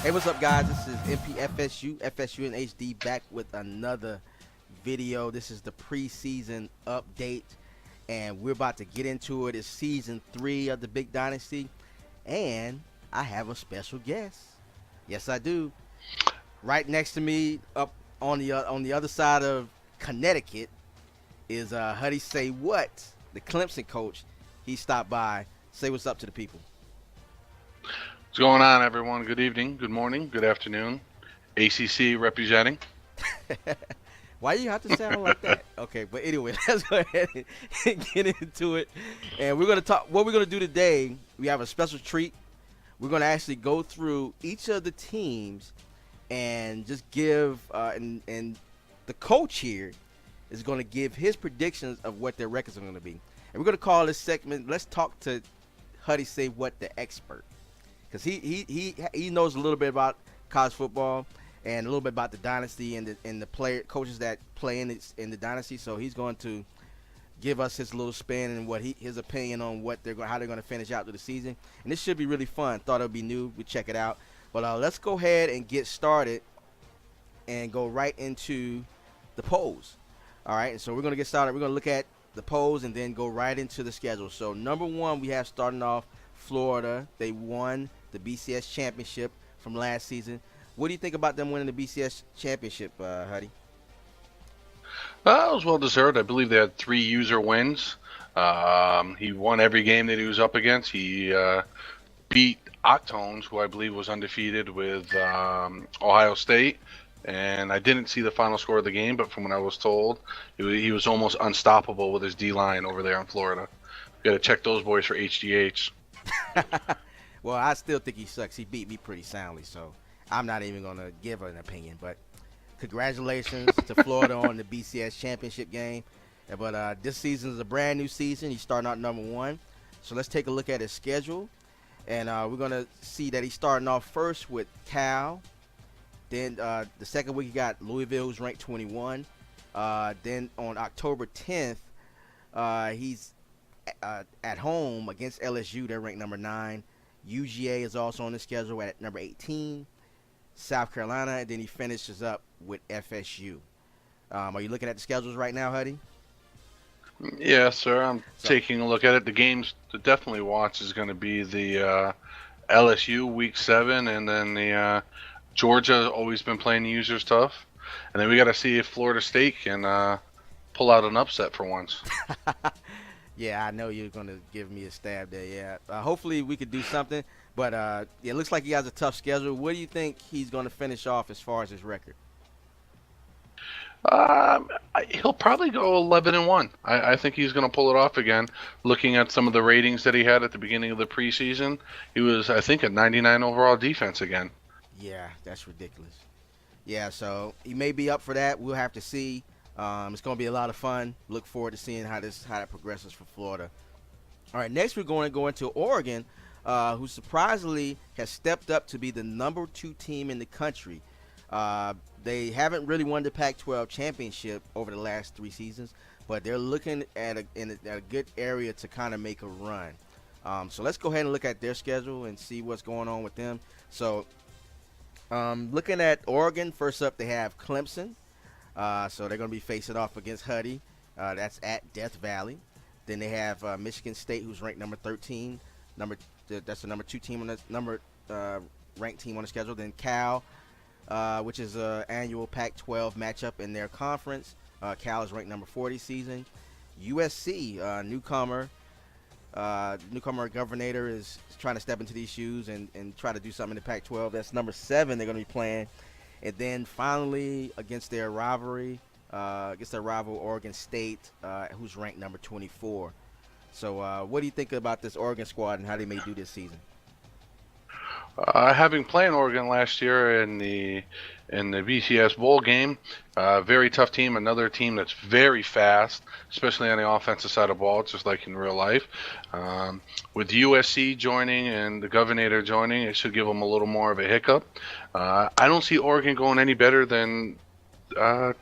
Hey, what's up, guys? This is MPFSU, FSU and HD, back with another video. This is the preseason update, and we're about to get into it. It's season 3 of the Big Dynasty, and I have a special guest. Yes, I do. Right next to me, up on the other side of Connecticut, is HuddySayWhat, the Clemson coach. He stopped by. Say what's up to the people. What's going on, everyone? Good evening, good morning, good afternoon. ACC representing. Why you have to sound like that? Okay, but anyway, let's go ahead and get into it. And we're gonna talk. What we're gonna do today, we have a special treat. We're gonna actually go through each of the teams and just give and the coach here is gonna give his predictions of what their records are gonna be. And we're gonna call this segment "Let's Talk to HuddySayWhat, the expert," because he knows a little bit about college football and a little bit about the dynasty and the player coaches that play in the dynasty. So he's going to give us his little spin and his opinion on how they're going to finish out through the season. And this should be really fun. Thought it would be new. We check it out. But let's go ahead and get started and go right into the polls. All right. And so we're going to get started. We're going to look at the polls and then go right into the schedule. So number one, we have starting off Florida. They won the BCS championship from last season. What do you think about them winning the BCS championship, Huddy? It was well deserved. I believe they had 3 user wins. He won every game that he was up against. He beat Octones, who I believe was undefeated with Ohio State. And I didn't see the final score of the game, but from what I was told, he was almost unstoppable with his D-line over there in Florida. You got to check those boys for HGH. Well, I still think he sucks. He beat me pretty soundly, so I'm not even going to give an opinion. But congratulations to Florida on the BCS championship game. But this season is a brand new season. He's starting out number 1. So let's take a look at his schedule. And we're going to see that he's starting off first with Cal. Then the second week he got Louisville, who's ranked 21. Then on October 10th, he's at home against LSU. They're ranked number 9. UGA is also on the schedule at number 18. South Carolina, and then he finishes up with FSU. Are you looking at the schedules right now, Huddy? Yeah, sir. I'm taking a look at it. The games to definitely watch is going to be the LSU Week 7, and then the Georgia always been playing the users tough. And then we got to see if Florida State can pull out an upset for once. Yeah, I know you're going to give me a stab there, yeah. Hopefully we could do something, but it looks like he has a tough schedule. What do you think he's going to finish off as far as his record? He'll probably go 11-1. I think he's going to pull it off again. Looking at some of the ratings that he had at the beginning of the preseason, he was, I think, a 99 overall defense again. Yeah, that's ridiculous. Yeah, so he may be up for that. We'll have to see. It's going to be a lot of fun. Look forward to seeing how that progresses for Florida. All right, next we're going to go into Oregon, who surprisingly has stepped up to be the number 2 team in the country. They haven't really won the Pac-12 championship over the last 3 seasons, but they're looking at a good area to kind of make a run. So let's go ahead and look at their schedule and see what's going on with them. So looking at Oregon, first up they have Clemson. So they're going to be facing off against Huddy. That's at Death Valley. Then they have Michigan State, who's ranked number 13. That's the number 2 team on the ranked team on the schedule. Then Cal, which is an annual Pac-12 matchup in their conference. Cal is ranked number 40 season. USC, newcomer Governor is trying to step into these shoes and try to do something in the Pac-12. That's number 7 they're going to be playing. And then finally, against their rival Oregon State, who's ranked number 24. So what do you think about this Oregon squad and how they may do this season? Having played Oregon last year in the BCS bowl game, very tough team. Another team that's very fast, especially on the offensive side of the ball, just like in real life. With USC joining and the Governor joining, it should give them a little more of a hiccup. I don't see Oregon going any better than. I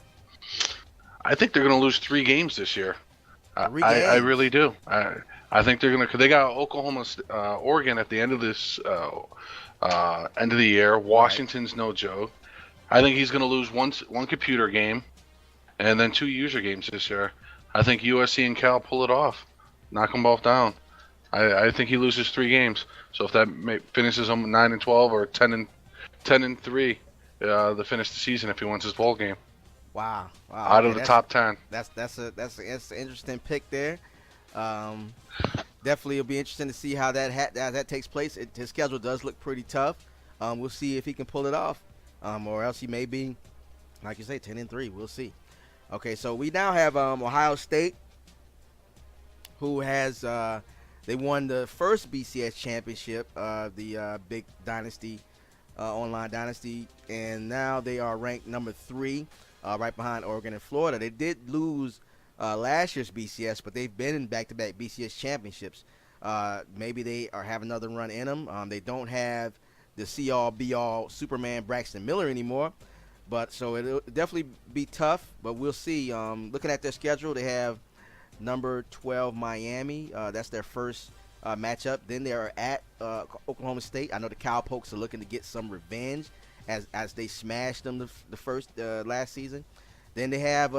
think they're going to lose 3 games this year. I really do. I think they're gonna. Cause they got Oregon at the end of this end of the year. Right. Washington's no joke. I think he's gonna lose one computer game and then 2 user games this year. I think USC and Cal pull it off, knock them both down. I think he loses 3 games. So if that finishes him 9-12 or 10-3, to finish the season if he wins his bowl game. Wow. Wow. Out Okay. of the top 10. That's an interesting pick there. Um, Definitely it'll be interesting to see how that takes place. His schedule does look pretty tough. We'll see if he can pull it off, or else he may be, like you say, 10-3. We'll see. Okay, so we now have Ohio State, who has they won the first BCS championship, the Big Dynasty, online dynasty, and now they are ranked number 3, right behind Oregon and Florida. They did lose last year's BCS, but they've been in back-to-back BCS championships. Maybe they have another run in them. They don't have the see-all, be-all Superman Braxton Miller anymore, but so it'll definitely be tough. But we'll see. Looking at their schedule, they have number 12 Miami. That's their first matchup. Then they are at Oklahoma State. I know the Cowpokes are looking to get some revenge as they smashed them the first last season. Then they have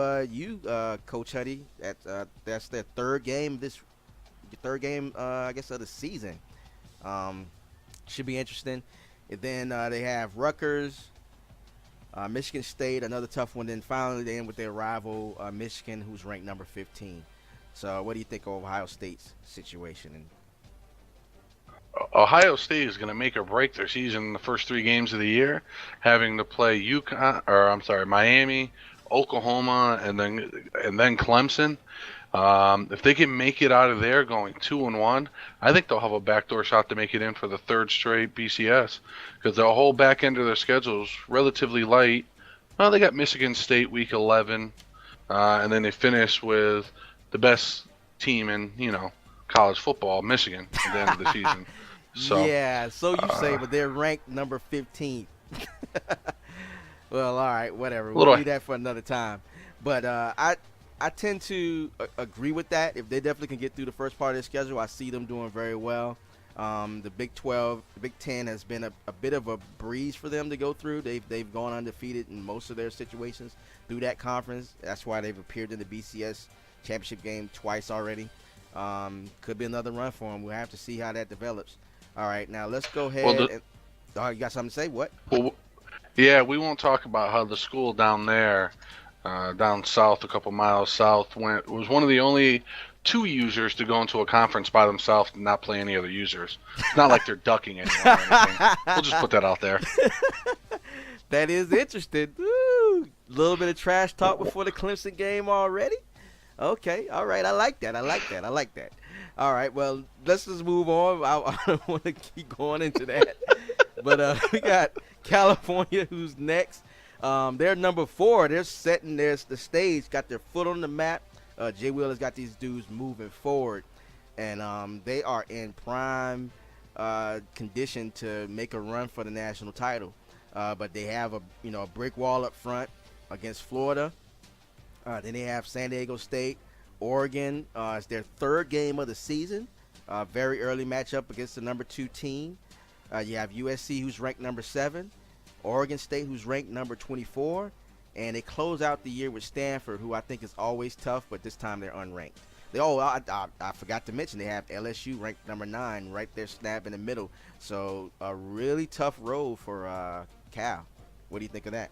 Coach Huddy. That's their third game I guess, of the season. Should be interesting. And then they have Rutgers, Michigan State, another tough one. Then finally they end with their rival Michigan, who's ranked number 15. So what do you think of Ohio State's situation? Ohio State is going to make or break their season in the first 3 games of the year, having to play Miami, Oklahoma, and then Clemson. If they can make it out of there going 2-1, I think they'll have a backdoor shot to make it in for the 3rd straight BCS, because the whole back end of their schedule is relatively light. Well, they got Michigan State week 11, and then they finish with the best team in college football, Michigan, at the end of the season. So yeah, so you say, but they're ranked number 15. Well, all right, whatever. We'll do that for another time. But I tend to agree with that. If they definitely can get through the first part of their schedule, I see them doing very well. The Big 12, the Big 10 has been a bit of a breeze for them to go through. They've gone undefeated in most of their situations through that conference. That's why they've appeared in the BCS championship game twice already. Could be another run for them. We'll have to see how that develops. All right, now let's go ahead. You got something to say? What? Well, yeah, we won't talk about how the school down there, down south, a couple miles south, was one of the only 2 users to go into a conference by themselves and not play any other users. It's not like they're ducking anyone or anything. We'll just put that out there. That is interesting. A little bit of trash talk before the Clemson game already. Okay, all right. I like that. All right, well, let's just move on. I don't want to keep going into that. But we got California, who's next. They're number 4. They're setting the stage, got their foot on the map. Jay Will has got these dudes moving forward, and they are in prime condition to make a run for the national title. But they have a brick wall up front against Florida. Then they have San Diego State, Oregon. It's their 3rd game of the season. Very early matchup against the number 2 team. You have USC, who's ranked number 7, Oregon State, who's ranked number 24, and they close out the year with Stanford, who I think is always tough, but this time they're unranked. I forgot to mention they have LSU ranked number 9, right there, snap in the middle. So a really tough road for Cal. What do you think of that?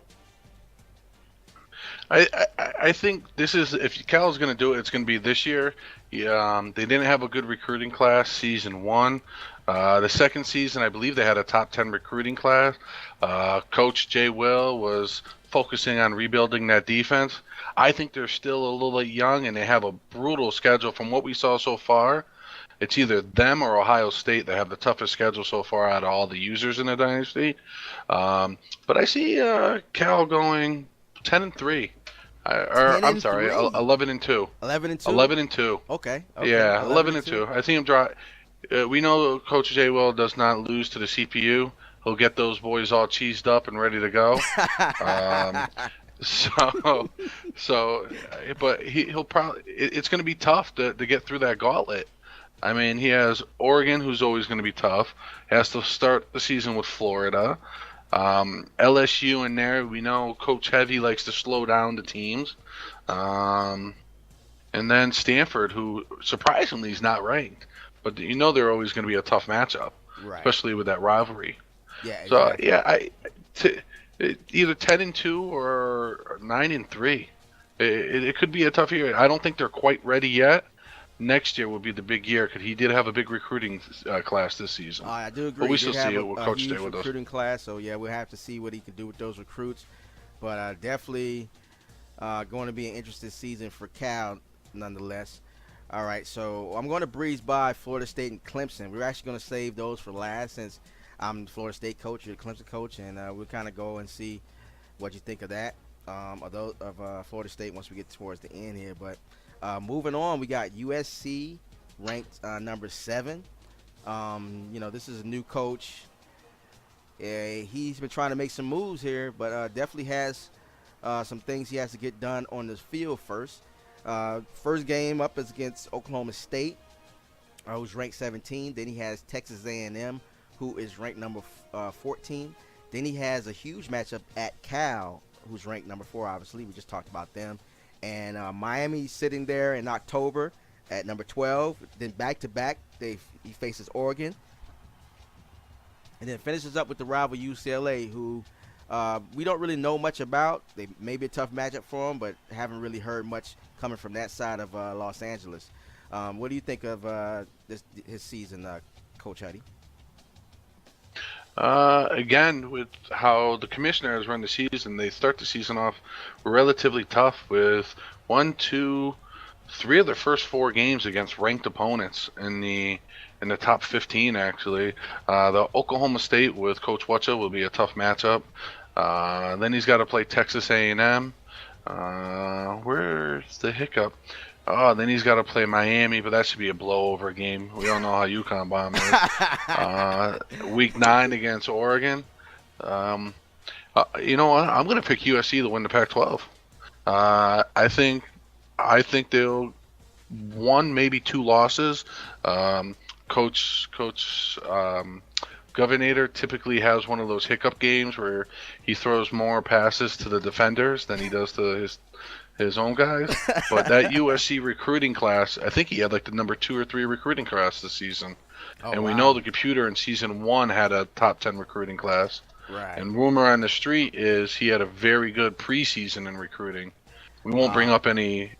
I think this is, if Cal's going to do it, it's going to be this year. They didn't have a good recruiting class season 1. The second season, I believe they had a top 10 recruiting class. Coach Jay Will was focusing on rebuilding that defense. I think they're still a little bit young, and they have a brutal schedule. From what we saw so far, it's either them or Ohio State that have the toughest schedule so far out of all the users in the dynasty. But I see Cal going 10-3. I'm sorry, 11-2. 11-2. 11-2. Okay. Yeah, 11-2. I see him draw. We know Coach J. Will does not lose to the CPU. He'll get those boys all cheesed up and ready to go. But he'll probably. It's going to be tough to get through that gauntlet. I mean, he has Oregon, who's always going to be tough. Has to start the season with Florida. LSU in there, we know Coach Heavy likes to slow down the teams. Um, and then Stanford, who surprisingly is not ranked, but you know they're always going to be a tough matchup, Right. especially with that rivalry. Yeah, So exactly. yeah, t- either 10-2 or 9-3. It could be a tough year. I don't think they're quite ready yet. Next year will be the big year because he did have a big recruiting class this season. I do But agree. we He still did see have it with a Coach huge Day with us. recruiting class, so yeah, we'll have to see what he can do with those recruits. But definitely going to be an interesting season for Cal, nonetheless. All right, so I'm going to breeze by Florida State and Clemson. We're actually going to save those for last since I'm the Florida State coach, you're the Clemson coach, and we'll kind of go and see what you think of that, of Florida State once we get towards the end here. But moving on, we got USC ranked number 7. This is a new coach. He's been trying to make some moves here, but definitely has some things he has to get done on the field first. First game up is against Oklahoma State, who's ranked 17. Then he has Texas A&M, who is ranked number 14. Then he has a huge matchup at Cal, who's ranked number 4. Obviously, we just talked about them. And Miami sitting there in October at number 12. Then back to back, he faces Oregon, and then finishes up with the rival UCLA, who we don't really know much about. They may be a tough matchup for them, but haven't really heard much coming from that side of Los Angeles. What do you think of his season, Coach Huddy? Again, with how the commissioners run the season, they start the season off relatively tough with one, two, three of their first 4 games against ranked opponents in the top 15. Actually, the Oklahoma State with Coach Wutcha will be a tough matchup. Then he's got to play Texas A&M. Where's the hiccup? Oh, then he's got to play Miami, but that should be a blowover game. We all know how UConn bomb is. Week 9 against Oregon. You know what? I'm going to pick USC to win the Pac-12. I think they'll one, maybe 2 losses. Coach Governor typically has one of those hiccup games where he throws more passes to the defenders than he does to his own guys. But that USC recruiting class, I think he had like the number 2 or 3 recruiting class this season. Oh, And we know wow. the computer in season 1 had a top 10 recruiting class. Right. And rumor on the street is he had a very good preseason in recruiting. We won't bring Wow. up any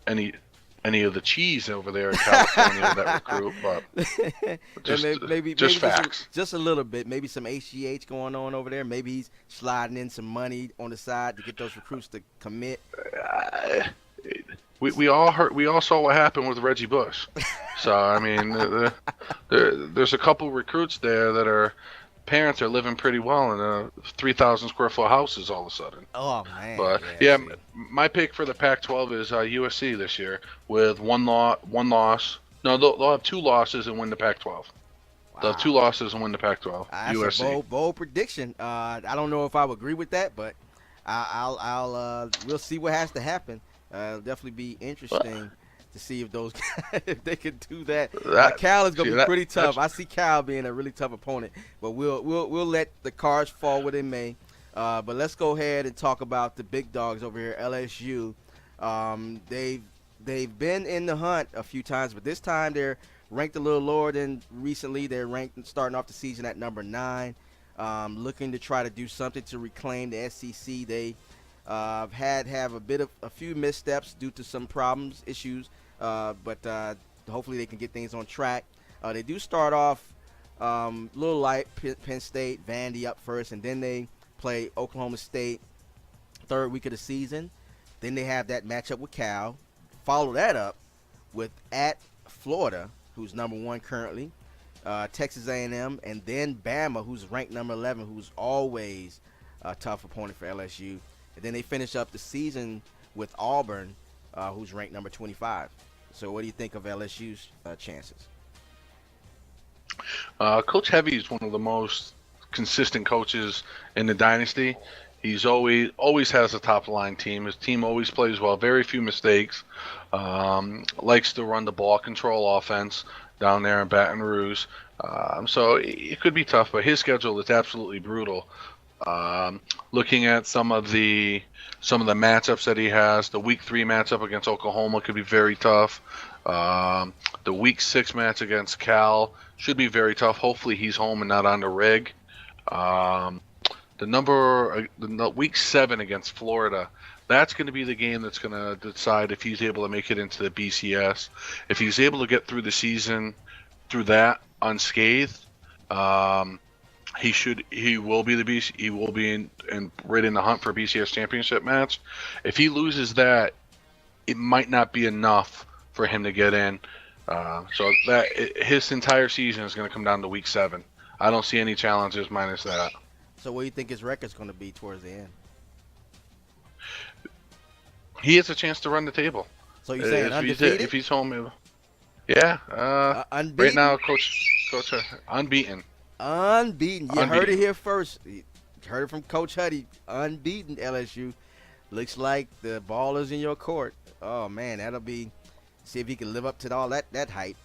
of the cheese over there in California with that recruit, but And just maybe just just facts. just a little bit, maybe some HGH going on over there. Maybe he's sliding in some money on the side to get those recruits to commit. Uh, we all saw what happened with Reggie Bush. So I mean, there's a couple recruits there that are parents are living pretty well in 3,000 square foot houses all of a sudden. Oh man, But yeah. yeah, See, my pick for the Pac-12 is USC this year with one loss. No, they'll have 2 losses and win the Pac-12. They'll have 2 wow. losses and win the Pac-12. That's a USC. bold prediction. I don't know if I would agree with that, but we'll see what has to happen. It'll definitely be Well, interesting to see if those if they can do that. that Cal is see gonna be that pretty tough. that's I see Cal being a really tough opponent, but we'll let the cards fall where they may. But let's go ahead and talk about the big dogs over here, LSU. They've been in the hunt a few times, but this time they're ranked a little lower than recently. They're ranked starting off the season at number 9, looking to try to do something to reclaim the SEC. They have a few missteps due to some problems, issues, but hopefully they can get things on track. They do start off a little light, Penn State, Vandy up first, and then they play Oklahoma State third week of the season. Then they have that matchup with Cal. Follow that up with at Florida, who's number 1 currently, Texas A&M, and then Bama, who's ranked number 11, who's always a tough opponent for LSU. And then they finish up the season with Auburn, who's ranked number 25. So what do you think of LSU's chances? Coach Heavy is one of the most consistent coaches in the dynasty. He's always has a top line team. His team always plays well. Very few mistakes. Likes to run the ball control offense. down there in Baton Rouge. So it could be tough, but his schedule is absolutely brutal. Looking at some of the matchups that he has, the Week 3 matchup against Oklahoma could be very tough. The Week 6 match against Cal should be very tough. Hopefully he's home and not on the rig. The Week 7 against Florida, that's going to be the game that's going to decide if he's able to make it into the BCS. If he's able to get through the season through that unscathed, he will be right in the hunt for a BCS championship match. If he loses that, it might not be enough for him to get in. So his entire season is going to come down to Week 7. I don't see any challenges minus that. So what do you think his record's going to be towards the end? He has a chance to run the table. So you're saying undefeated? If he's home, yeah. Unbeaten? Right now, coach, unbeaten. Unbeaten. You heard it here first. You heard it from Coach Huddy. Unbeaten LSU. Looks like the ball is in your court. Oh man, that'll be. See if he can live up to all that hype.